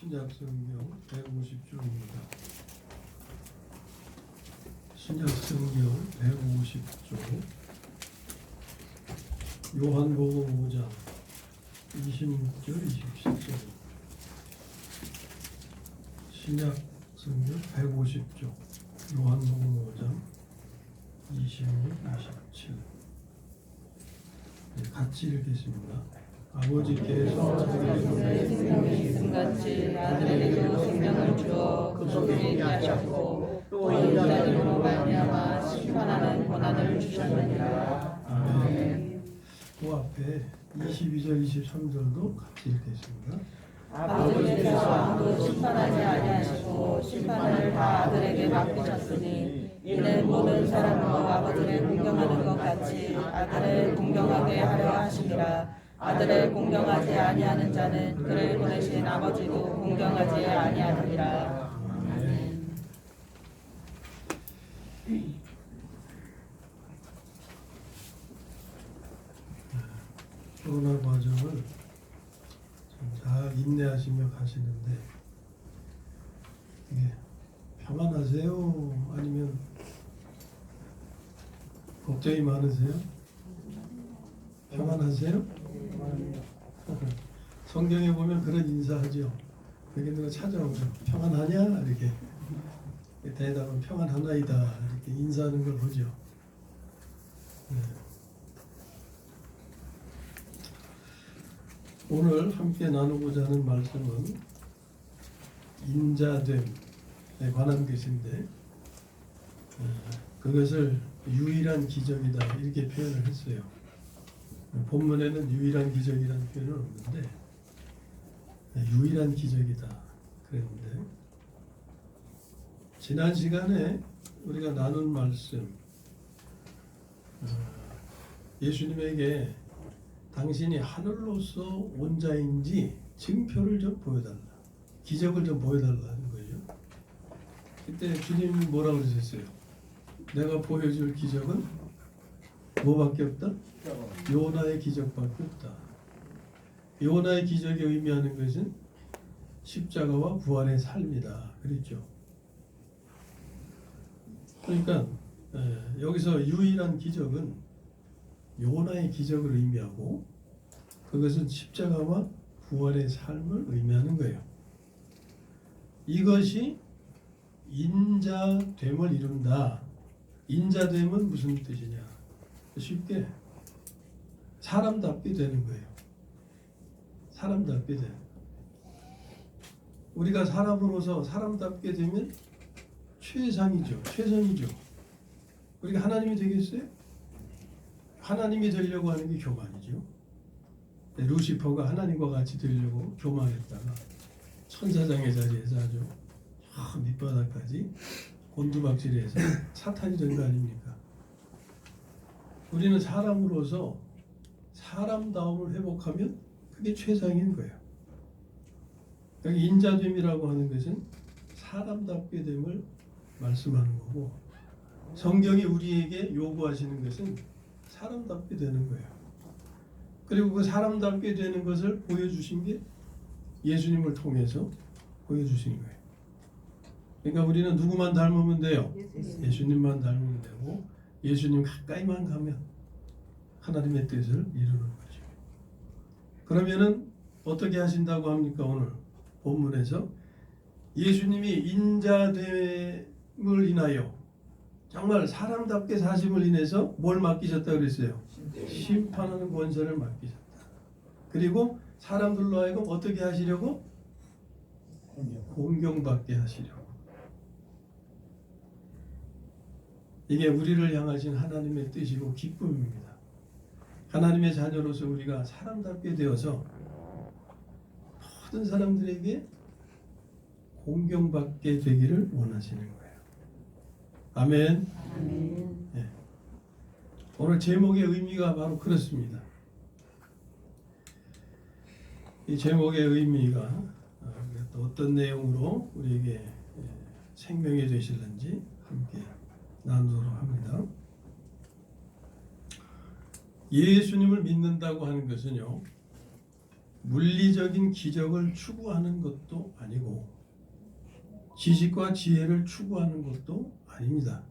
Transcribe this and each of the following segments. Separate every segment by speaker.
Speaker 1: 신약성경 150쪽입니다. 신약성경 150쪽 요한복음 5장 26절 27절 신약성경 150쪽 요한복음 5장 26, 27 같이 읽겠습니다. 아버지께서
Speaker 2: 자기의 생명이 있음같이 아들에게도 생명을 주어 그속에 있게 하셨고 또 인자들로 말미암아 심판하는 권한을 주셨느니라. 아멘.
Speaker 1: 그 앞에 22절 23절도 같이 읽겠습니다.
Speaker 2: 아버지께서 아무도 심판하지 아니하시고 심판을 다 아들에게 맡기셨으니 이는 모든 사람도 아버지를 공경하는 것 같이 아들을 공경하게 하려 하심이라. 아들을 공경하지 아니하는 자는 그를 보내신 아버지도 공경하지 아니하느니라. 아멘.
Speaker 1: 코로나 과정을 잘 인내하시며 가시는데 이게 평안하세요? 아니면 걱정이 많으세요? 평안하세요? 성경에 보면 그런 인사하죠. 여기 누가 찾아오죠. 평안하냐? 이렇게 대답은 평안하나이다 이렇게 인사하는 걸 보죠. 네. 오늘 함께 나누고자 하는 말씀은 인자됨에 관한 것인데 그것을 유일한 기적이다 이렇게 표현을 했어요. 본문에는 유일한 기적이라는 표현은 없는데 유일한 기적이다 그랬는데 지난 시간에 우리가 나눈 말씀 예수님에게 당신이 하늘로서 온 자인지 증표를 좀 보여달라 기적을 좀 보여달라는 거예요. 그때 주님이 뭐라고 그러셨어요? 내가 보여줄 기적은 뭐밖에 없다? 요나의 기적밖에 없다. 요나의 기적이 의미하는 것은 십자가와 부활의 삶이다. 그랬죠. 그러니까 여기서 유일한 기적은 요나의 기적을 의미하고 그것은 십자가와 부활의 삶을 의미하는 거예요. 이것이 인자됨을 이룬다. 인자됨은 무슨 뜻이냐? 쉽게 사람답게 되는 거예요. 사람답게 되는. 우리가 사람으로서 사람답게 되면 최상이죠. 최선이죠. 우리가 하나님이 되겠어요? 하나님이 되려고 하는 게 교만이죠. 루시퍼가 하나님과 같이 되려고 교만했다가 천사장의 자리에서 아주 밑바닥까지 곤두박질해서 사탄이 된 거 아닙니까? 우리는 사람으로서 사람다움을 회복하면 그게 최상인 거예요. 여기 인자됨이라고 하는 것은 사람답게 됨을 말씀하는 거고 성경이 우리에게 요구하시는 것은 사람답게 되는 거예요. 그리고 그 사람답게 되는 것을 보여주신 게 예수님을 통해서 보여주신 거예요. 그러니까 우리는 누구만 닮으면 돼요? 예수님만 닮으면 되고 예수님 가까이만 가면 하나님의 뜻을 이루는 거죠. 그러면은 어떻게 하신다고 합니까? 오늘 본문에서 예수님이 인자됨을 인하여 정말 사람답게 사심을 인해서 뭘 맡기셨다고 그랬어요? 심판하는 권세를 맡기셨다. 그리고 사람들로 하여금 어떻게 하시려고? 공경받게 하시려고. 이게 우리를 향하신 하나님의 뜻이고 기쁨입니다. 하나님의 자녀로서 우리가 사람답게 되어서 모든 사람들에게 공경받게 되기를 원하시는 거예요. 아멘.
Speaker 2: 아멘.
Speaker 1: 네. 오늘 제목의 의미가 바로 그렇습니다. 이 제목의 의미가 또 어떤 내용으로 우리에게 생명이 되실는지 함께 나누도록 합니다. 예수님을 믿는다고 하는 것은요, 물리적인 기적을 추구하는 것도 아니고 지식과 지혜를 추구하는 것도 아닙니다.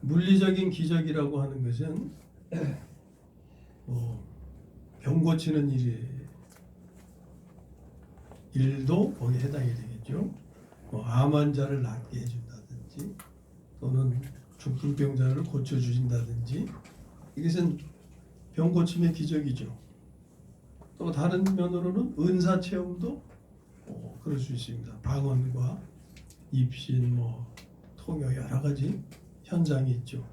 Speaker 1: 물리적인 기적이라고 하는 것은 병 고치는 일도 거기에 해당이 되겠죠. 암 환자를 낫게 해준다든지 또는 중풍병자를 고쳐주신다든지 이것은 병 고침의 기적이죠. 또 다른 면으로는 은사 체험도 그럴 수 있습니다. 방언과 입신, 통역 여러 가지 현장이 있죠.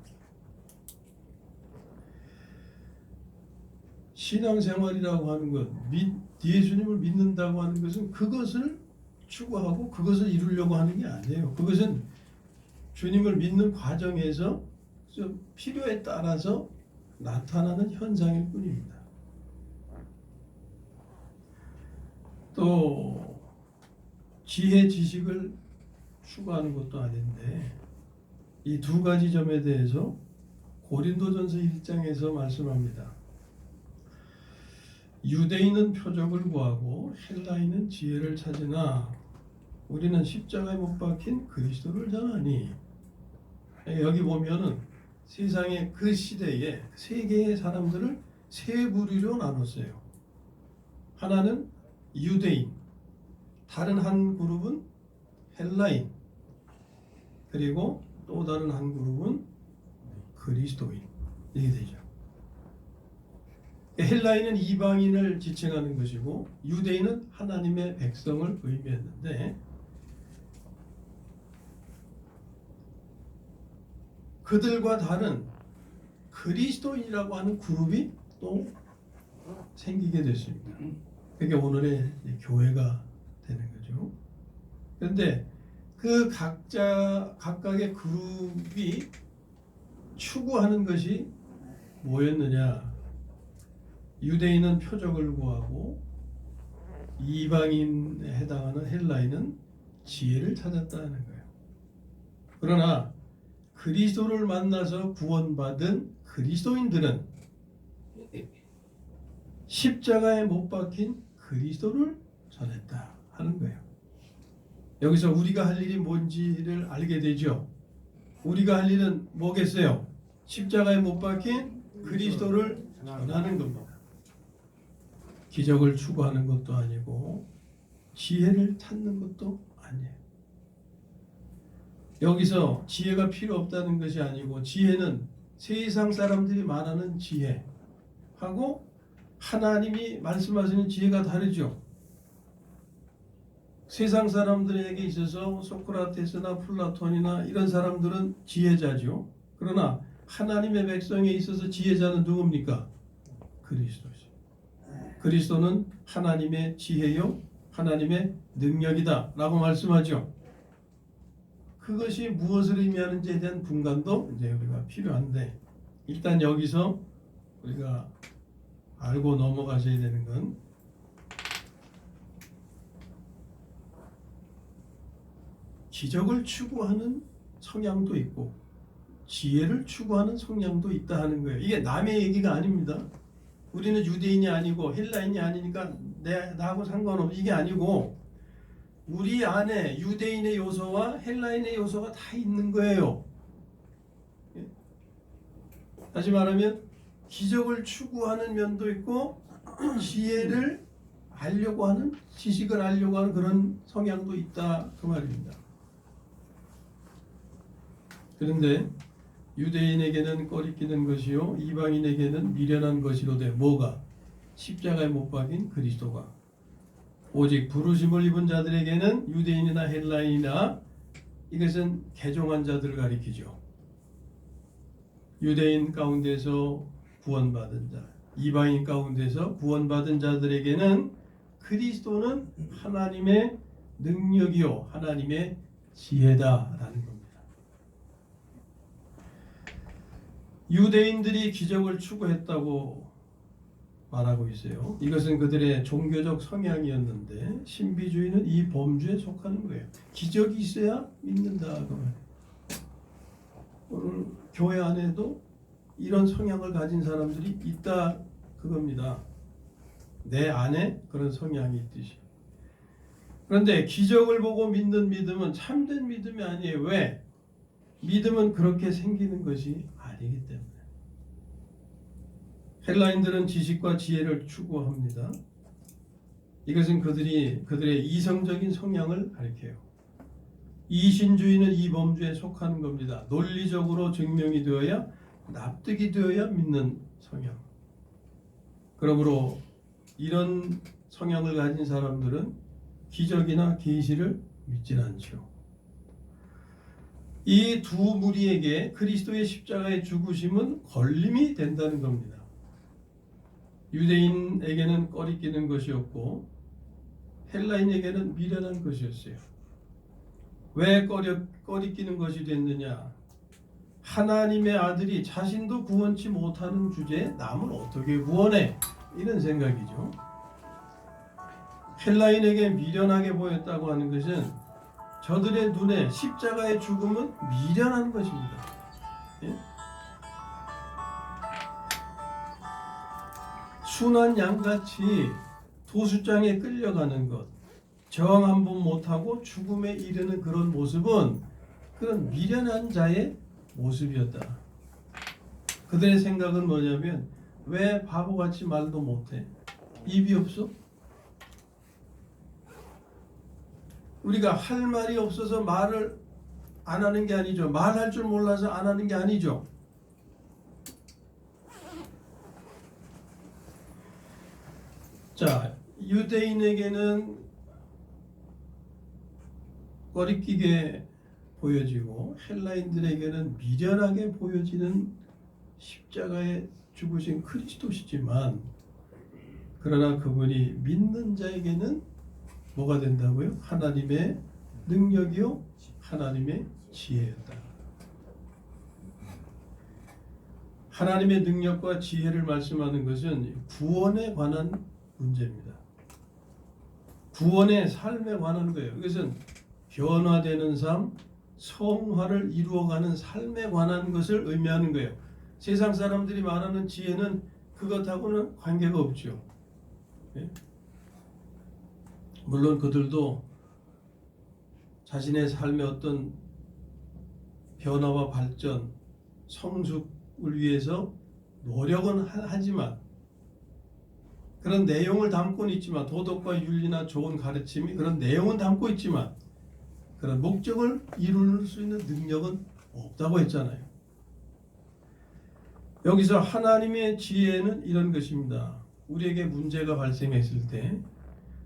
Speaker 1: 신앙생활이라고 하는 것, 예수님을 믿는다고 하는 것은 그것을 추구하고 그것을 이루려고 하는 게 아니에요. 그것은 주님을 믿는 과정에서 필요에 따라서 나타나는 현상일 뿐입니다. 또 지혜, 지식을 추구하는 것도 아닌데 이 두 가지 점에 대해서 고린도전서 1장에서 말씀합니다. 유대인은 표적을 구하고 헬라인은 지혜를 찾으나 우리는 십자가에 못 박힌 그리스도를 전하니. 여기 보면은 세상의 그 시대에 세 개의 사람들을 세 부류로 나눴어요. 하나는 유대인, 다른 한 그룹은 헬라인, 그리고 또 다른 한 그룹은 그리스도인. 이게 되죠. 헬라인은 이방인을 지칭하는 것이고 유대인은 하나님의 백성을 의미했는데 그들과 다른 그리스도인이라고 하는 그룹이 또 생기게 됐습니다. 그게 오늘의 교회가 되는 거죠. 그런데 그 각각의 그룹이 추구하는 것이 뭐였느냐? 유대인은 표적을 구하고 이방인에 해당하는 헬라인은 지혜를 찾았다는 거예요. 그러나 그리스도를 만나서 구원받은 그리스도인들은 십자가에 못 박힌 그리스도를 전했다 하는 거예요. 여기서 우리가 할 일이 뭔지를 알게 되죠. 우리가 할 일은 뭐겠어요? 십자가에 못 박힌 그리스도를 전하는 겁니다. 기적을 추구하는 것도 아니고 지혜를 찾는 것도 아니에요. 여기서 지혜가 필요 없다는 것이 아니고 지혜는 세상 사람들이 말하는 지혜하고 하나님이 말씀하시는 지혜가 다르죠. 세상 사람들에게 있어서 소크라테스나 플라톤이나 이런 사람들은 지혜자죠. 그러나 하나님의 백성에 있어서 지혜자는 누굽니까? 그리스도죠. 그리스도는 하나님의 지혜요 하나님의 능력이다 라고 말씀하죠. 그것이 무엇을 의미하는지에 대한 분간도 이제 우리가 필요한데 일단 여기서 우리가 알고 넘어가셔야 되는 건 기적을 추구하는 성향도 있고 지혜를 추구하는 성향도 있다 하는 거예요. 이게 남의 얘기가 아닙니다. 우리는 유대인이 아니고 헬라인이 아니니까 나하고 상관없어 이게 아니고 우리 안에 유대인의 요소와 헬라인의 요소가 다 있는 거예요. 다시 말하면 기적을 추구하는 면도 있고 지혜를 알려고 하는 지식을 알려고 하는 그런 성향도 있다 그 말입니다. 그런데 유대인에게는 꺼리끼는 것이요 이방인에게는 미련한 것이로되 뭐가? 십자가에 못 박인 그리스도가 오직 부르심을 입은 자들에게는 유대인이나 헬라인이나 이것은 개종한 자들을 가리키죠. 유대인 가운데서 구원받은 자, 이방인 가운데서 구원받은 자들에게는 그리스도는 하나님의 능력이요 하나님의 지혜다라는 겁니다. 유대인들이 기적을 추구했다고 말하고 있어요. 이것은 그들의 종교적 성향이었는데 신비주의는 이 범주에 속하는 거예요. 기적이 있어야 믿는다. 오늘 교회 안에도 이런 성향을 가진 사람들이 있다 그겁니다. 내 안에 그런 성향이 있듯이. 그런데 기적을 보고 믿는 믿음은 참된 믿음이 아니에요. 왜? 믿음은 그렇게 생기는 것이 아니기 때문에. 헬라인들은 지식과 지혜를 추구합니다. 이것은 그들의 이성적인 성향을 가리켜요. 이신주의는 이 범주에 속하는 겁니다. 논리적으로 증명이 되어야, 납득이 되어야 믿는 성향. 그러므로 이런 성향을 가진 사람들은 기적이나 계시를 믿질 않죠. 이 두 무리에게 그리스도의 십자가의 죽으심은 걸림이 된다는 겁니다. 유대인에게는 꺼리끼는 것이었고 헬라인에게는 미련한 것이었어요. 왜 꺼리끼는 것이 됐느냐? 하나님의 아들이 자신도 구원치 못하는 주제에 남을 어떻게 구원해? 이런 생각이죠. 헬라인에게 미련하게 보였다고 하는 것은 저들의 눈에 십자가의 죽음은 미련한 것입니다. 예? 순한 양같이 도수장에 끌려가는 것, 저항 한 번 못하고 죽음에 이르는 그런 모습은 그런 미련한 자의 모습이었다. 그들의 생각은 뭐냐면 왜 바보같이 말도 못해? 입이 없어? 우리가 할 말이 없어서 말을 안 하는 게 아니죠. 말할 줄 몰라서 안 하는 게 아니죠. 자, 유대인에게는 꺼리끼게 보여지고 헬라인들에게는 미련하게 보여지는 십자가에 죽으신 그리스도시지만, 그러나 그분이 믿는 자에게는 뭐가 된다고요? 하나님의 능력이요, 하나님의 지혜였다. 하나님의 능력과 지혜를 말씀하는 것은 구원에 관한 문제입니다. 구원의 삶에 관한 거예요. 이것은 변화되는 삶, 성화를 이루어가는 삶에 관한 것을 의미하는 거예요. 세상 사람들이 말하는 지혜는 그것하고는 관계가 없죠. 예? 물론 그들도 자신의 삶의 어떤 변화와 발전, 성숙을 위해서 노력은 하지만, 그런 내용을 담고는 있지만, 도덕과 윤리나 좋은 가르침이 그런 내용은 담고 있지만 그런 목적을 이룰 수 있는 능력은 없다고 했잖아요. 여기서 하나님의 지혜는 이런 것입니다. 우리에게 문제가 발생했을 때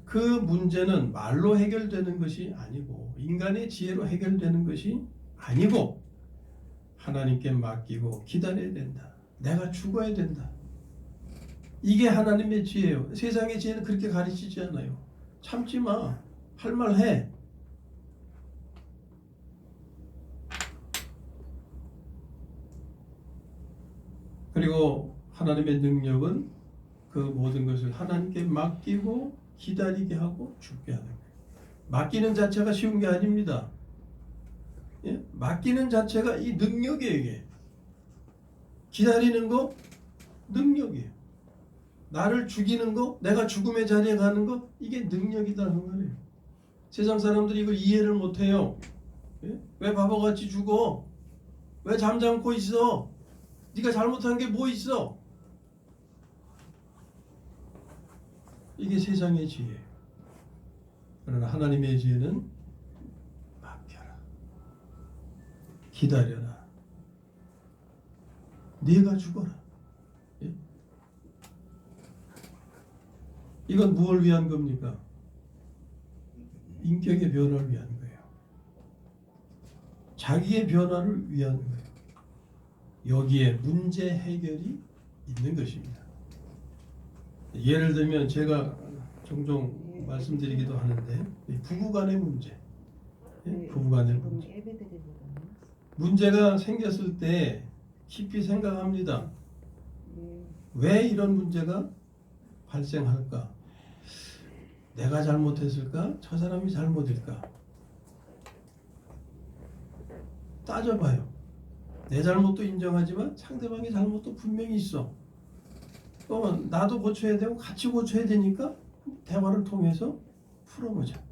Speaker 1: 그 문제는 말로 해결되는 것이 아니고, 인간의 지혜로 해결되는 것이 아니고, 하나님께 맡기고 기다려야 된다. 내가 죽어야 된다. 이게 하나님의 지혜예요. 세상의 지혜는 그렇게 가르치지 않아요. 참지 마. 할 말 해. 그리고 하나님의 능력은 그 모든 것을 하나님께 맡기고 기다리게 하고 죽게 하는 거예요. 맡기는 자체가 쉬운 게 아닙니다. 예? 맡기는 자체가 이 능력이에요. 이게. 기다리는 거 능력이에요. 나를 죽이는 거, 내가 죽음의 자리에 가는 거, 이게 능력이다는 거예요. 세상 사람들이 이걸 이해를 못해요. 예? 왜 바보같이 죽어? 왜 잠잠고 있어? 네가 잘못한 게 뭐 있어? 이게 세상의 지혜예요. 그러나 하나님의 지혜는 맡겨라. 기다려라. 네가 죽어라. 예? 이건 무엇을 위한 겁니까? 인격의 변화를 위한 거예요. 자기의 변화를 위한 거예요. 여기에 문제 해결이 있는 것입니다. 예를 들면 제가 종종 말씀드리기도 하는데, 부부간의 문제, 부부간의 문제. 문제가 생겼을 때 깊이 생각합니다. 왜 이런 문제가 발생할까? 내가 잘못했을까? 저 사람이 잘못일까? 따져봐요. 내 잘못도 인정하지만 상대방의 잘못도 분명히 있어. 나도 고쳐야 되고 같이 고쳐야 되니까 대화를 통해서 풀어보자.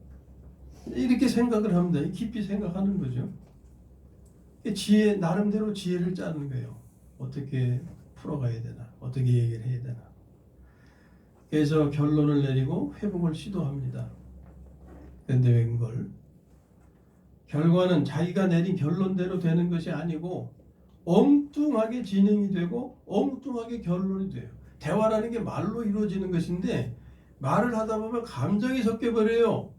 Speaker 1: 이렇게 생각을 합니다. 깊이 생각하는 거죠. 지혜, 나름대로 지혜를 짜는 거예요. 어떻게 풀어가야 되나, 어떻게 얘기를 해야 되나. 그래서 결론을 내리고 회복을 시도합니다. 그런데 웬걸 결과는 자기가 내린 결론대로 되는 것이 아니고 엉뚱하게 진행이 되고 엉뚱하게 결론이 돼요. 대화라는 게 말로 이루어지는 것인데 말을 하다 보면 감정이 섞여 버려요.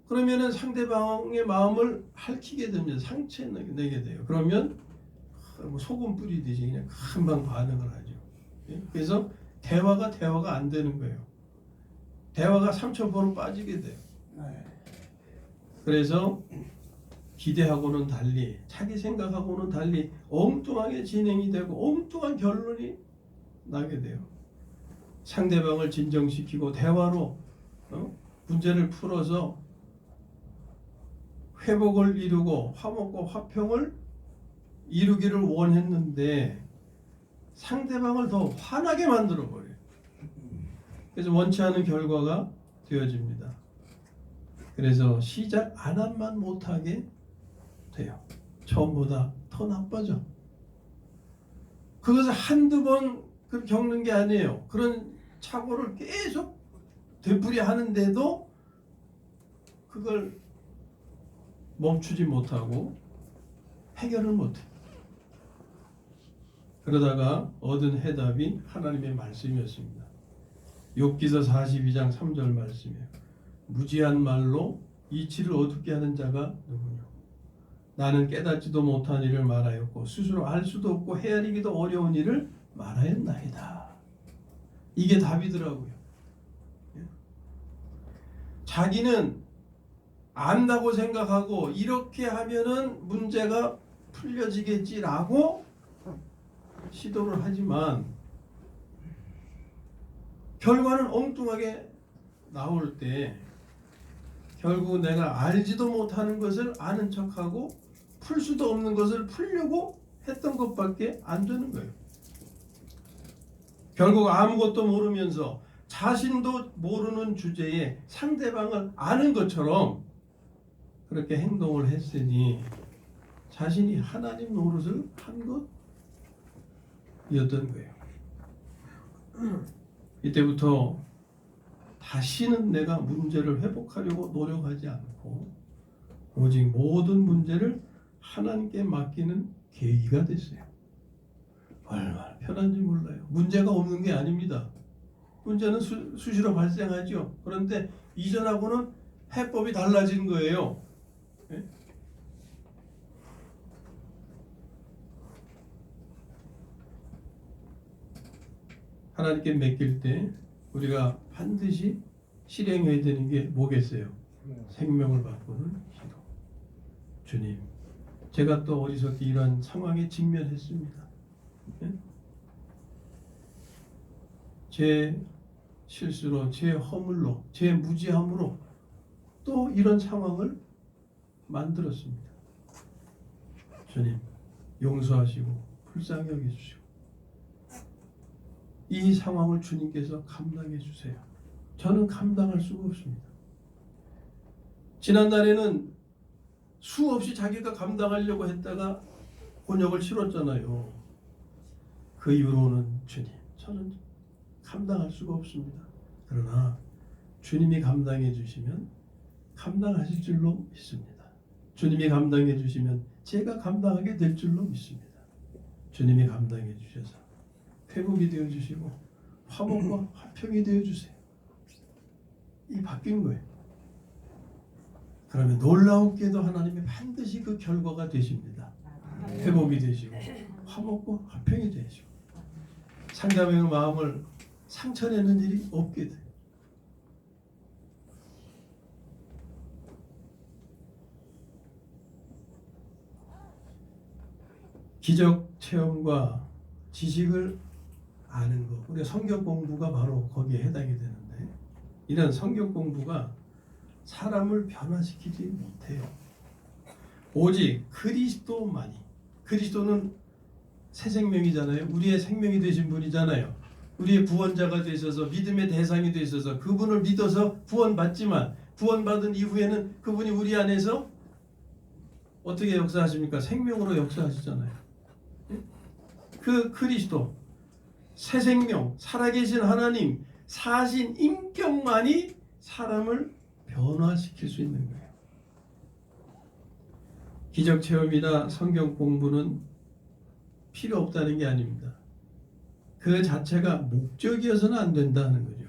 Speaker 1: 그러면은 상대방의 마음을 핥히게 됩니다. 상처내게 돼요. 그러면 뭐 소금 뿌리듯이 그냥 금방 반응을 하죠. 그래서 대화가 안 되는 거예요. 대화가 삼천포로 빠지게 돼요. 그래서 기대하고는 달리, 자기 생각하고는 달리 엉뚱하게 진행이 되고 엉뚱한 결론이 나게 돼요. 상대방을 진정시키고 대화로 문제를 풀어서 회복을 이루고 화목과 화평을 이루기를 원했는데 상대방을 더 화나게 만들어 버려요. 그래서 원치 않은 결과가 되어집니다. 그래서 시작 안함만 못하게 돼요. 처음보다 더 나빠져. 그것을 한두 번 겪는 게 아니에요. 그런 착오를 계속 되풀이 하는데도 그걸 멈추지 못하고 해결을 못해. 그러다가 얻은 해답이 하나님의 말씀이었습니다. 욥기서 42장 3절 말씀이에요. 무지한 말로 이치를 어둡게 하는 자가 누구냐? 나는 깨닫지도 못한 일을 말하였고 스스로 알 수도 없고 헤아리기도 어려운 일을 말하였나이다. 이게 답이더라고요. 자기는 안다고 생각하고 이렇게 하면은 문제가 풀려지겠지라고 시도를 하지만 결과는 엉뚱하게 나올 때 결국 내가 알지도 못하는 것을 아는 척하고 풀 수도 없는 것을 풀려고 했던 것밖에 안 되는 거예요. 결국 아무것도 모르면서 자신도 모르는 주제에 상대방을 아는 것처럼 그렇게 행동을 했으니 자신이 하나님 노릇을 한 것이었던 거예요. 이때부터 다시는 내가 문제를 회복하려고 노력하지 않고 오직 모든 문제를 하나님께 맡기는 계기가 됐어요. 얼마나 편한지 몰라요. 문제가 없는 게 아닙니다. 문제는 수시로 발생하죠. 그런데 이전하고는 해법이 달라진 거예요. 네? 하나님께 맡길 때 우리가 반드시 실행해야 되는 게 뭐겠어요? 생명을 바꾸는 기도. 주님, 제가 또 어리석게 이런 상황에 직면했습니다. 네? 제 실수로, 제 허물로, 제 무지함으로 또 이런 상황을 만들었습니다. 주님, 용서하시고 불쌍히 여겨주시고 이 상황을 주님께서 감당해 주세요. 저는 감당할 수가 없습니다. 지난날에는 수없이 자기가 감당하려고 했다가 곤욕을 치렀잖아요. 그 이후로는 주님, 저는 감당할 수가 없습니다. 그러나 주님이 감당해 주시면 감당하실 줄로 믿습니다. 주님이 감당해 주시면 제가 감당하게 될 줄로 믿습니다. 주님이 감당해 주셔서 회복이 되어 주시고 화목과 화평이 되어 주세요. 이 바뀐 거예요. 그러면 놀라웠게도 하나님이 반드시 그 결과가 되십니다. 회복이 되시고 화목과 화평이 되시고 상대방의 마음을 상처내는 일이 없게 돼요. 기적 체험과 지식을 아는 것, 우리가 성경 공부가 바로 거기에 해당이 되는데 이런 성경 공부가 사람을 변화시키지 못해요. 오직 그리스도만이, 그리스도는 새 생명이잖아요. 우리의 생명이 되신 분이잖아요. 우리의 구원자가 되셔서 믿음의 대상이 되셔서 그분을 믿어서 구원받지만 구원받은 이후에는 그분이 우리 안에서 어떻게 역사하십니까? 생명으로 역사하시잖아요. 그 그리스도, 새 생명, 살아계신 하나님, 사신 인격만이 사람을 변화시킬 수 있는 거예요. 기적 체험이나 성경 공부는 필요 없다는 게 아닙니다. 그 자체가 목적이어서는 안 된다는 거죠.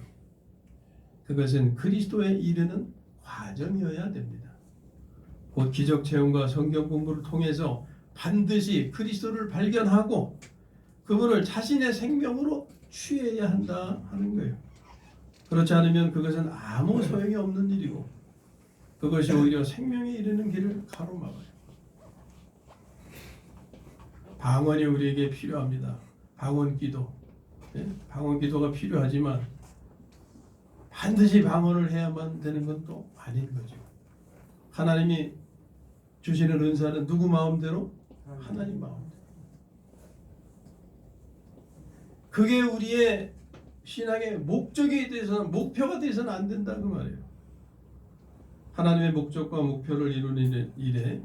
Speaker 1: 그것은 그리스도에 이르는 과정이어야 됩니다. 곧 기적 체험과 성경 공부를 통해서 반드시 그리스도를 발견하고 그분을 자신의 생명으로 취해야 한다 하는 거예요. 그렇지 않으면 그것은 아무 소용이 없는 일이고 그것이 오히려 생명에 이르는 길을 가로막아요. 방언이 우리에게 필요합니다. 방언기도. 방언기도가 필요하지만 반드시 방언을 해야만 되는 건 또 아닌 거죠. 하나님이 주시는 은사는 누구 마음대로? 하나님 마음대로. 그게 우리의 신앙의 목적이 돼서는 목표가 돼서는 안 된다 그 말이에요. 하나님의 목적과 목표를 이루는 일에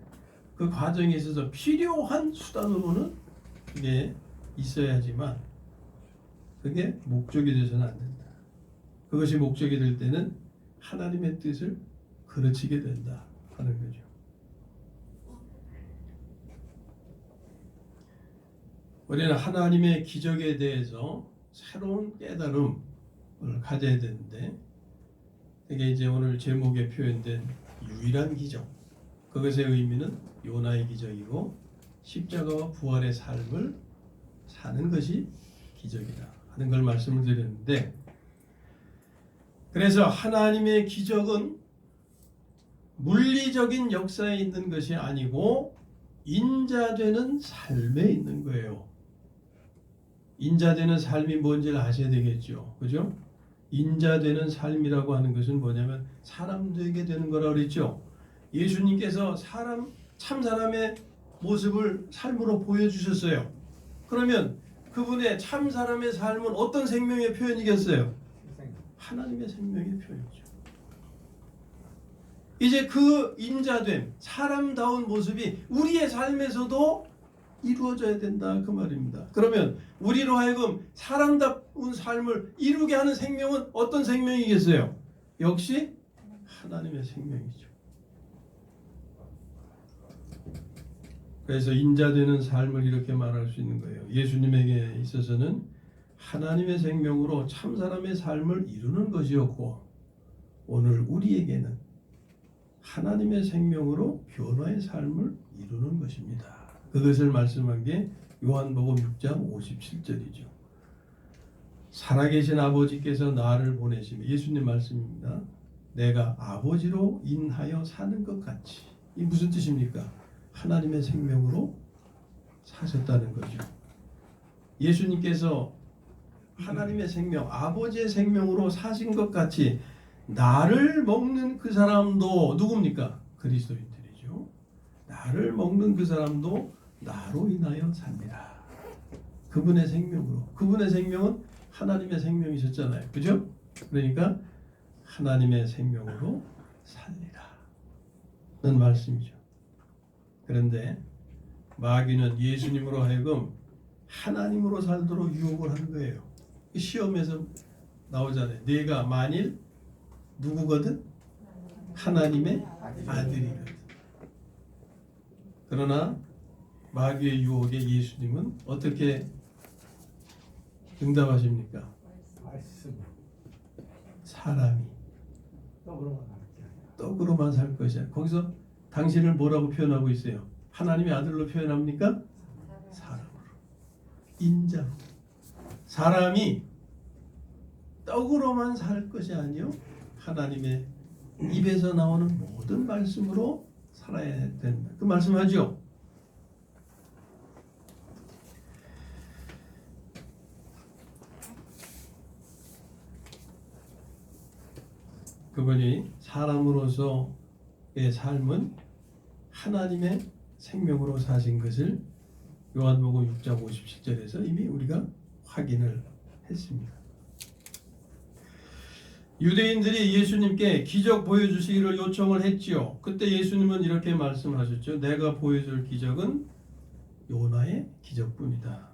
Speaker 1: 그 과정에 있어서 필요한 수단으로는 그게 있어야지만 그게 목적이 돼서는 안 된다. 그것이 목적이 될 때는 하나님의 뜻을 그르치게 된다 하는 거죠. 우리는 하나님의 기적에 대해서 새로운 깨달음을 가져야 되는데 이게 이제 오늘 제목에 표현된 유일한 기적, 그것의 의미는 요나의 기적이고 십자가와 부활의 삶을 사는 것이 기적이다 하는 걸 말씀을 드렸는데, 그래서 하나님의 기적은 물리적인 역사에 있는 것이 아니고 인자되는 삶에 있는 거예요. 인자되는 삶이 뭔지를 아셔야 되겠죠. 그죠? 인자되는 삶이라고 하는 것은 뭐냐면 사람 되게 되는 거라고 그랬죠. 예수님께서 참 사람의 모습을 삶으로 보여주셨어요. 그러면 그분의 참 사람의 삶은 어떤 생명의 표현이겠어요? 하나님의 생명의 표현이죠. 이제 그 인자됨, 사람다운 모습이 우리의 삶에서도 이루어져야 된다 그 말입니다. 그러면 우리로 하여금 사람다운 삶을 이루게 하는 생명은 어떤 생명이겠어요? 역시 하나님의 생명이죠. 그래서 인자되는 삶을 이렇게 말할 수 있는 거예요. 예수님에게 있어서는 하나님의 생명으로 참 사람의 삶을 이루는 것이었고, 오늘 우리에게는 하나님의 생명으로 변화의 삶을 이루는 것입니다. 그것을 말씀한 게 요한복음 6장 57절이죠. 살아계신 아버지께서 나를 보내시며, 예수님 말씀입니다. 내가 아버지로 인하여 사는 것 같이. 이 무슨 뜻입니까? 하나님의 생명으로 사셨다는 거죠. 예수님께서 하나님의 생명, 아버지의 생명으로 사신 것 같이 나를 먹는 그 사람도 누굽니까? 그리스도인들이죠. 나를 먹는 그 사람도 나로 인하여 삽니다. 그분의 생명으로. 그분의 생명은 하나님의 생명이셨잖아요. 그죠? 그러니까 하나님의 생명으로 살리라 는 말씀이죠. 그런데 마귀는 예수님으로 하여금 하나님으로 살도록 유혹을 하는 거예요. 시험에서 나오잖아요. 내가 만일 누구거든? 하나님의 아들이거든. 그러나 마귀의 유혹에 예수님은 어떻게 응답하십니까? 사람이 떡으로만 살 것이야. 거기서 당신을 뭐라고 표현하고 있어요? 하나님의 아들로 표현합니까? 사람으로. 인자로. 사람이 떡으로만 살 것이 아니요 하나님의 입에서 나오는 모든 말씀으로 살아야 된다. 그 말씀하죠. 그분이 사람으로서의 삶은 하나님의 생명으로 사신 것을 요한복음 6장 57절에서 이미 우리가 확인을 했습니다. 유대인들이 예수님께 기적 보여주시기를 요청을 했지요. 그때 예수님은 이렇게 말씀하셨죠. 내가 보여줄 기적은 요나의 기적뿐이다.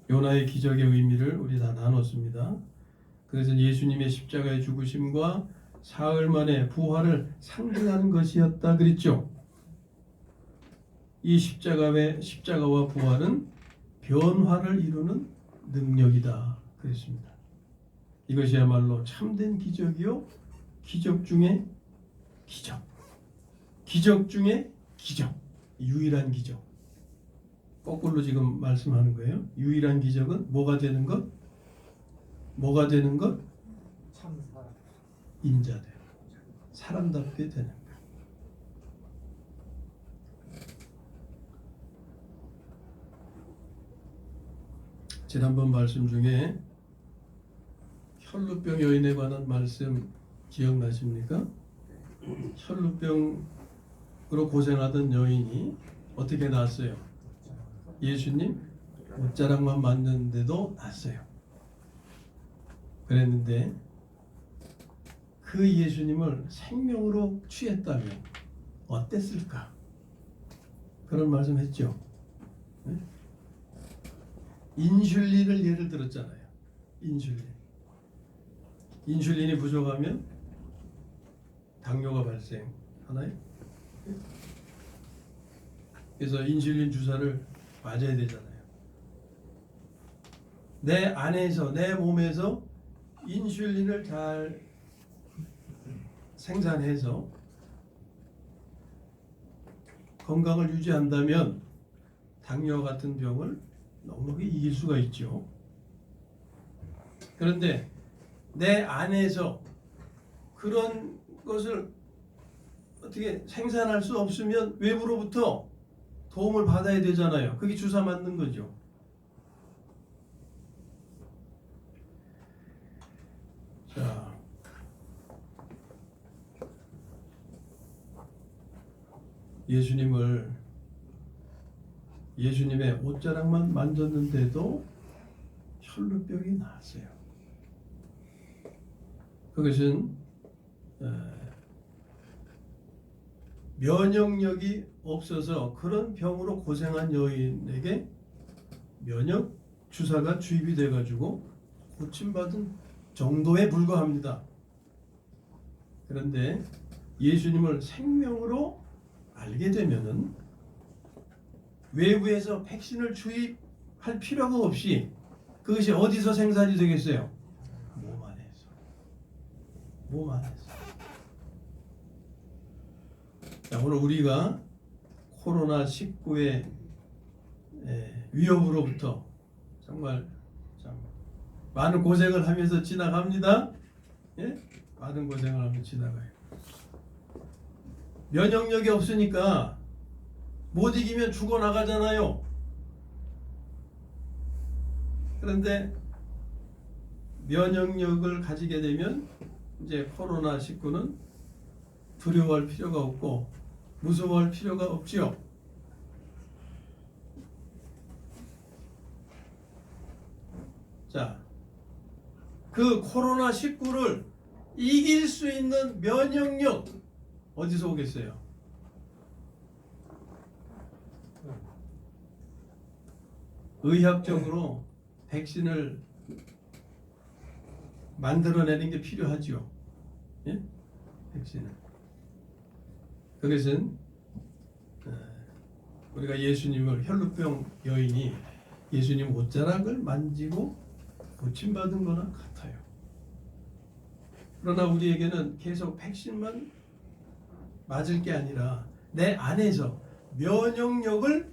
Speaker 1: 요나의 기적의 의미를 우리 다 나눴습니다. 그래서 예수님의 십자가의 죽으심과 사흘 만에 부활을 상징하는 것이었다 그랬죠. 이 십자가와 부활은 변화를 이루는 능력이다 그랬습니다. 이것이야말로 참된 기적이요, 기적 중에 기적, 기적 중에 기적, 유일한 기적. 거꾸로 지금 말씀하는 거예요. 유일한 기적은 뭐가 되는 것? 뭐가 되는 것?
Speaker 3: 참사람.
Speaker 1: 인자되는, 사람답게 되는 것. 지난번 말씀 중에 혈루병 여인에 관한 말씀 기억나십니까? 혈루병으로 고생하던 여인이 어떻게 낫어요? 예수님 옷자락만 만졌는데도 낫어요. 그랬는데 그 예수님을 생명으로 취했다면 어땠을까? 그런 말씀했죠. 네? 인슐린을 예를 들었잖아요. 인슐린이 부족하면 당뇨가 발생하나요? 그래서 인슐린 주사를 맞아야 되잖아요. 내 안에서, 내 몸에서 인슐린을 잘 생산해서 건강을 유지한다면 당뇨 같은 병을 넉넉히 이길 수가 있죠. 그런데 내 안에서 그런 것을 어떻게 생산할 수 없으면 외부로부터 도움을 받아야 되잖아요. 그게 주사 맞는 거죠. 자, 예수님의 옷자락만 만졌는데도 혈루병이 나았어요. 그것은 면역력이 없어서 그런 병으로 고생한 여인에게 면역 주사가 주입이 돼가지고 고침받은 정도에 불과합니다. 그런데 예수님을 생명으로 알게 되면은 외부에서 백신을 주입할 필요가 없이 그것이 어디서 생산이 되겠어요? 몸 안에서. 자, 오늘 우리가 코로나19의 위협으로부터 정말 참 많은 고생을 하면서 지나갑니다. 예? 많은 고생을 하면서 지나가요. 면역력이 없으니까 못 이기면 죽어나가잖아요. 그런데 면역력을 가지게 되면 이제 코로나19는 두려워할 필요가 없고 무서워할 필요가 없지요. 자, 그 코로나19를 이길 수 있는 면역력 어디서 오겠어요? 의학적으로 백신을 만들어내는 게 필요하죠. 예? 백신을. 그것은 우리가 예수님을 혈루병 여인이 예수님 옷자락을 만지고 고침받은 거나 같아요. 그러나 우리에게는 계속 백신만 맞을 게 아니라 내 안에서 면역력을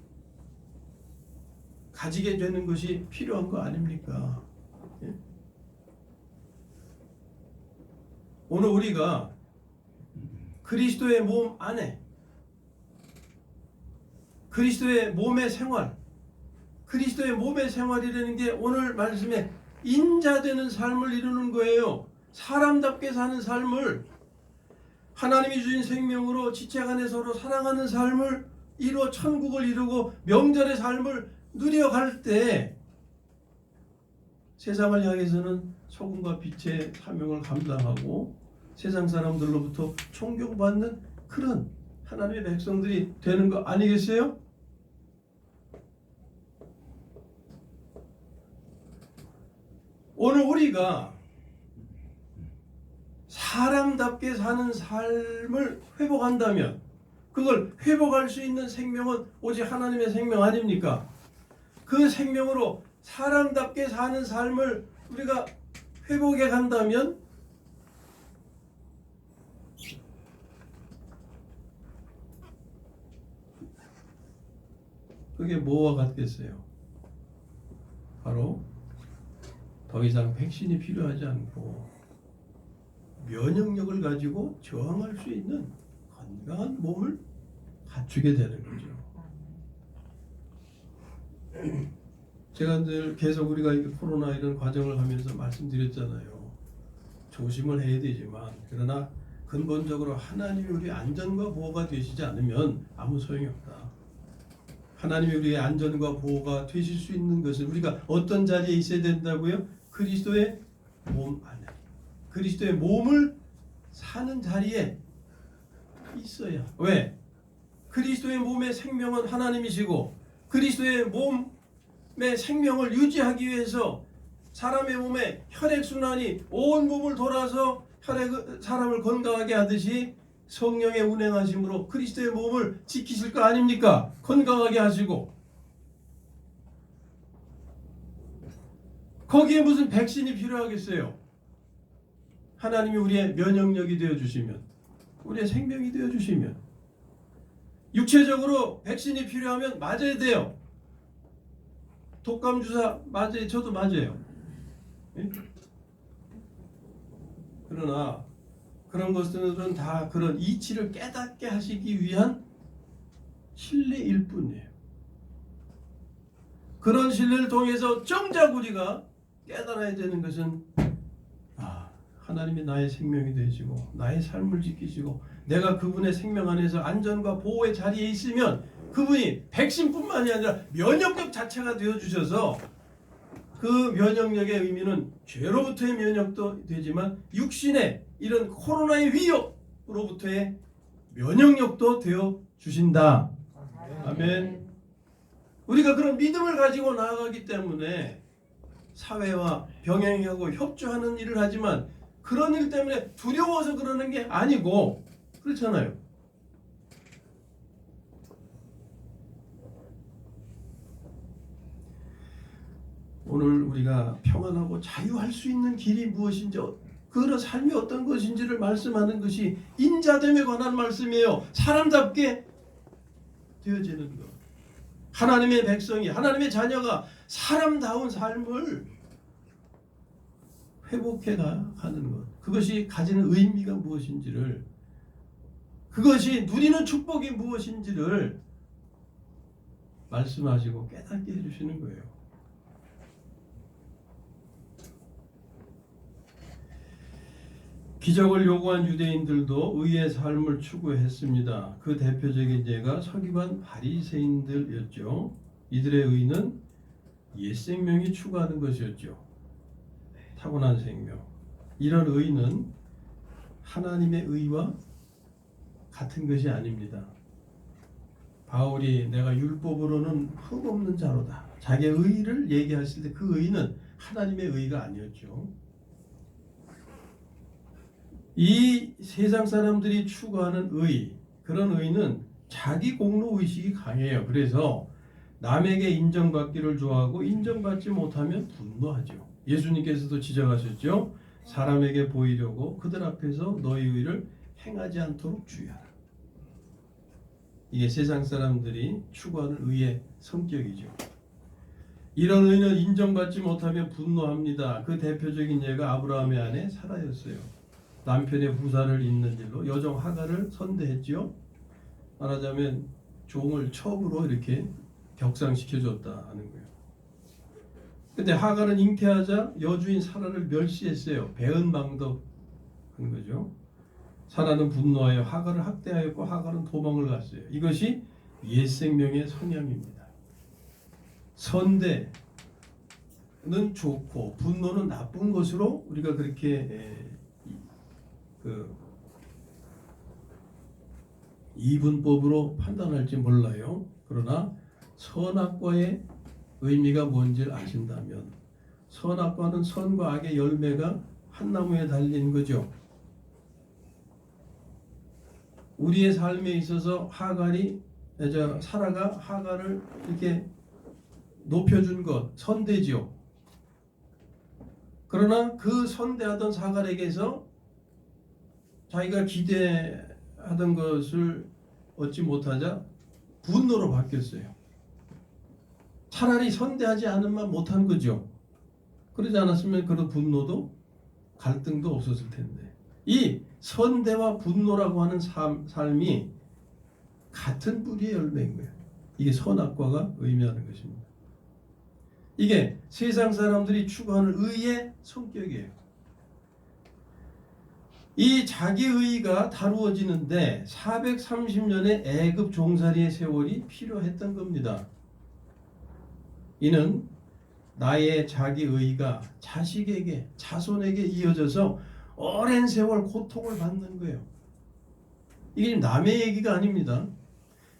Speaker 1: 가지게 되는 것이 필요한 거 아닙니까? 예? 오늘 우리가 그리스도의 몸 안에 그리스도의 몸의 생활, 그리스도의 몸의 생활이라는 게 오늘 말씀에 인자되는 삶을 이루는 거예요. 사람답게 사는 삶을, 하나님이 주신 생명으로 지체 간에 서로 사랑하는 삶을 이루어 천국을 이루고 명절의 삶을 누려갈 때 세상을 향해서는 소금과 빛의 사명을 감당하고 세상 사람들로부터 존경받는 그런 하나님의 백성들이 되는 거 아니겠어요? 오늘 우리가 사람답게 사는 삶을 회복한다면 그걸 회복할 수 있는 생명은 오직 하나님의 생명 아닙니까? 그 생명으로 사람답게 사는 삶을 우리가 회복해 간다면 그게 뭐와 같겠어요? 바로 더 이상 백신이 필요하지 않고 면역력을 가지고 저항할 수 있는 건강한 몸을 갖추게 되는 거죠. 제가 늘 계속 우리가 코로나 이런 과정을 하면서 말씀드렸잖아요. 조심을 해야 되지만 그러나 근본적으로 하나님이 우리 안전과 보호가 되시지 않으면 아무 소용이 없다. 하나님이 우리의 안전과 보호가 되실 수 있는 것은 우리가 어떤 자리에 있어야 된다고요? 그리스도의 몸 안에. 그리스도의 몸을 사는 자리에 있어야. 왜? 그리스도의 몸의 생명은 하나님이시고 그리스도의 몸의 생명을 유지하기 위해서 사람의 몸에 혈액순환이 온 몸을 돌아서 사람을 건강하게 하듯이 성령의 운행하심으로 그리스도의 몸을 지키실 거 아닙니까? 건강하게 하시고. 거기에 무슨 백신이 필요하겠어요? 하나님이 우리의 면역력이 되어주시면, 우리의 생명이 되어주시면, 육체적으로 백신이 필요하면 맞아야 돼요. 독감 주사 맞아요. 저도 맞아요. 예? 그러나 그런 것들은 다 그런 이치를 깨닫게 하시기 위한 신뢰일 뿐이에요. 그런 신뢰를 통해서 정작 우리가 깨달아야 되는 것은 하나님이 나의 생명이 되시고 나의 삶을 지키시고 내가 그분의 생명 안에서 안전과 보호의 자리에 있으면 그분이 백신뿐만이 아니라 면역력 자체가 되어주셔서 그 면역력의 의미는 죄로부터의 면역도 되지만 육신의 이런 코로나의 위협으로부터의 면역력도 되어주신다. 아멘. 우리가 그런 믿음을 가지고 나아가기 때문에 사회와 병행하고 협조하는 일을 하지만 그런 일 때문에 두려워서 그러는 게 아니고 그렇잖아요. 오늘 우리가 평안하고 자유할 수 있는 길이 무엇인지 그런 삶이 어떤 것인지를 말씀하는 것이 인자됨에 관한 말씀이에요. 사람답게 되어지는 것. 하나님의 백성이 하나님의 자녀가 사람다운 삶을 회복해 가는 것. 그것이 가지는 의미가 무엇인지를 그것이 누리는 축복이 무엇인지를 말씀하시고 깨닫게 해주시는 거예요. 기적을 요구한 유대인들도 의의 삶을 추구했습니다. 그 대표적인 예가 서기관 바리새인들이었죠. 이들의 의는 옛 생명이 추구하는 것이었죠. 타고난 생명. 이런 의는 하나님의 의와 같은 것이 아닙니다. 바울이 내가 율법으로는 흠없는 자로다. 자기의 의를 얘기하실 때 그 의는 하나님의 의가 아니었죠. 이 세상 사람들이 추구하는 의, 그런 의는 자기 공로 의식이 강해요. 그래서 남에게 인정받기를 좋아하고 인정받지 못하면 분노하죠. 예수님께서도 지적하셨죠. 사람에게 보이려고 그들 앞에서 너희 의를 행하지 않도록 주의하라. 이게 세상 사람들이 추구하는 의의 성격이죠. 이런 의는 인정받지 못하면 분노합니다. 그 대표적인 예가 아브라함의 아내 사라였어요. 남편의 부사를 잇는 일로 여종 하갈을 선대했지요. 말하자면 종을 첩으로 이렇게 격상시켜줬다는 거예요. 근데 하갈은 잉태하자 여주인 사라를 멸시했어요. 배은망덕한 거죠. 사라는 분노하여 하갈을 학대하였고 하갈은 도망을 갔어요. 이것이 옛 생명의 성향입니다. 선대, 좋고 분노는 나쁜 것으로 우리가 그렇게 이분법으로 판단할지 몰라요. 그러나 선악과의 의미가 뭔지를 아신다면 선악과는 선과 악의 열매가 한 나무에 달린 거죠. 우리의 삶에 있어서 사라가 하갈을 이렇게 높여준 것 선대지요. 그러나 그 선대하던 하갈에게서 자기가 기대하던 것을 얻지 못하자 분노로 바뀌었어요. 차라리 선대하지 않으면 못한 거죠. 그러지 않았으면 그런 분노도 갈등도 없었을 텐데, 이 선대와 분노라고 하는 삶이 같은 뿌리의 열매인 거예요. 이게 선악과가 의미하는 것입니다. 이게 세상 사람들이 추구하는 의의 성격이에요. 이 자기의가 다루어지는데 430년의 애굽 종살이의 세월이 필요했던 겁니다. 이는 나의 자기의가 자식에게, 자손에게 이어져서 오랜 세월 고통을 받는 거예요. 이게 남의 얘기가 아닙니다.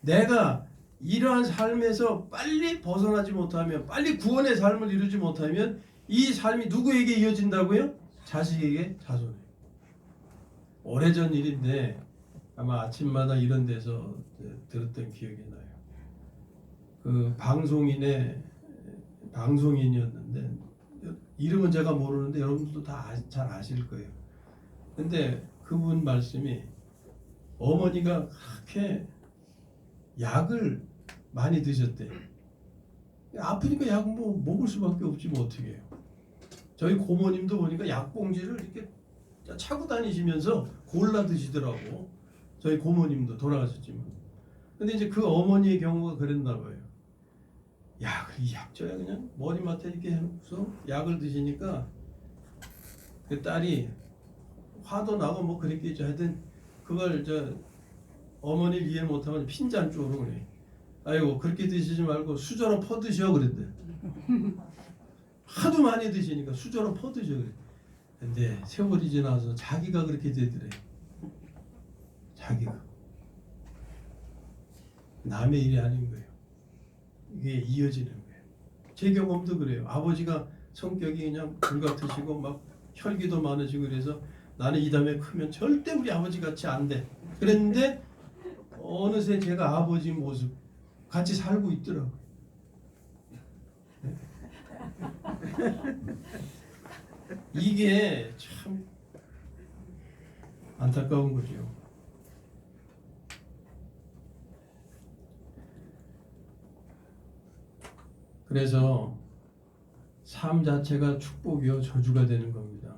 Speaker 1: 내가 이러한 삶에서 빨리 벗어나지 못하면, 빨리 구원의 삶을 이루지 못하면 이 삶이 누구에게 이어진다고요? 자식에게, 자손에게. 오래전 일인데 아마 아침마다 이런 데서 들었던 기억이 나요. 그 방송인이었는데 이름은 제가 모르는데 여러분들도 다 잘 아실 거예요. 근데 그분 말씀이 어머니가 그렇게 약을 많이 드셨대. 아프니까 약 먹을 수밖에 없지 뭐 어떻게 해요. 저희 고모님도 보니까 약봉지를 이렇게 차고 다니시면서 골라 드시더라고. 저희 고모님도 돌아가셨지만. 근데 이제 그 어머니의 경우가 그랬나 봐요. 이 약줘야 그냥 머리맡에 이렇게 해놓고서 약을 드시니까 그 딸이 화도 나고 뭐 그랬겠죠. 하여튼 그걸 어머니 이해 못하면 핀잔주로 그래. 아이고 그렇게 드시지 말고 수저로 퍼드셔 그랬대. 하도 많이 드시니까 수저로 퍼드셔 그래. 근데 세월이 지나서 자기가 그렇게 되더래. 자기가. 남의 일이 아닌 거예요. 이게 이어지는 거예요. 제 경험도 그래요. 아버지가 성격이 그냥 불 같으시고 막 혈기도 많으시고 그래서 나는 이 다음에 크면 절대 우리 아버지 같이 안 돼. 그랬는데 어느새 제가 아버지 모습 같이 살고 있더라고요. 네? 이게 참 안타까운 거죠. 그래서 삶 자체가 축복이요 저주가 되는 겁니다.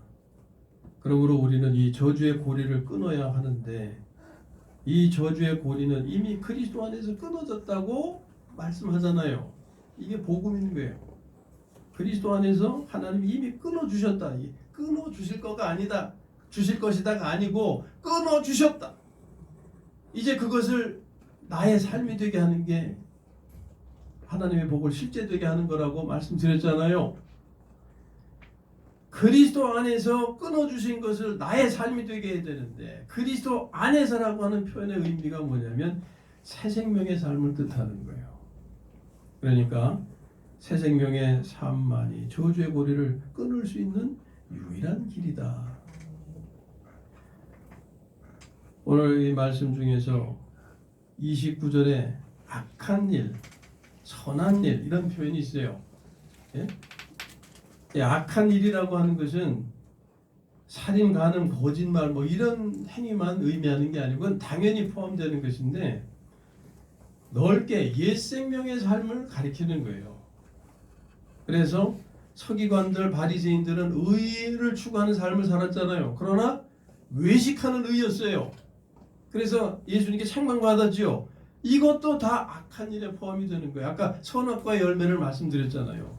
Speaker 1: 그러므로 우리는 이 저주의 고리를 끊어야 하는데 이 저주의 고리는 이미 그리스도 안에서 끊어졌다고 말씀하잖아요. 이게 복음인 거예요. 그리스도 안에서 하나님이 이미 끊어주셨다. 끊어주실 거가 아니다. 주실 것이다가 아니고 끊어주셨다. 이제 그것을 나의 삶이 되게 하는 게 하나님의 복을 실제 되게 하는 거라고 말씀드렸잖아요. 그리스도 안에서 끊어주신 것을 나의 삶이 되게 해야 되는데 그리스도 안에서라고 하는 표현의 의미가 뭐냐면 새 생명의 삶을 뜻하는 거예요. 그러니까 새 생명의 삶만이 저주의 고리를 끊을 수 있는 유일한 길이다. 오늘 이 말씀 중에서 29절에 악한 일, 선한 일 이런 표현이 있어요. 예? 악한 일이라고 하는 것은 살인, 간음, 거짓말 뭐 이런 행위만 의미하는 게 아니고 그건 당연히 포함되는 것인데 넓게 옛 생명의 삶을 가리키는 거예요. 그래서 서기관들, 바리새인들은 의를 추구하는 삶을 살았잖아요. 그러나 외식하는 의였어요. 그래서 예수님께 책망받았죠. 이것도 다 악한 일에 포함이 되는 거예요. 아까 선악과의 열매를 말씀드렸잖아요.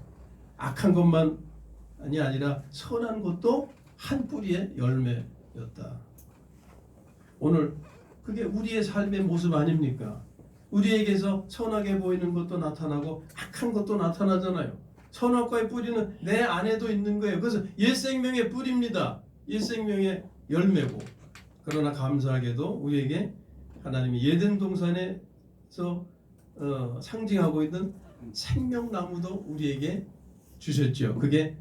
Speaker 1: 악한 것만이 아니라 선한 것도 한 뿌리의 열매였다. 오늘 그게 우리의 삶의 모습 아닙니까? 우리에게서 선하게 보이는 것도 나타나고 악한 것도 나타나잖아요. 선악과의 뿌리는 내 안에도 있는 거예요. 그래서 옛 생명의 뿌리입니다. 옛 생명의 열매고. 그러나 감사하게도 우리에게 하나님이 예덴 동산에서 상징하고 있는 생명나무도 우리에게 주셨죠. 그게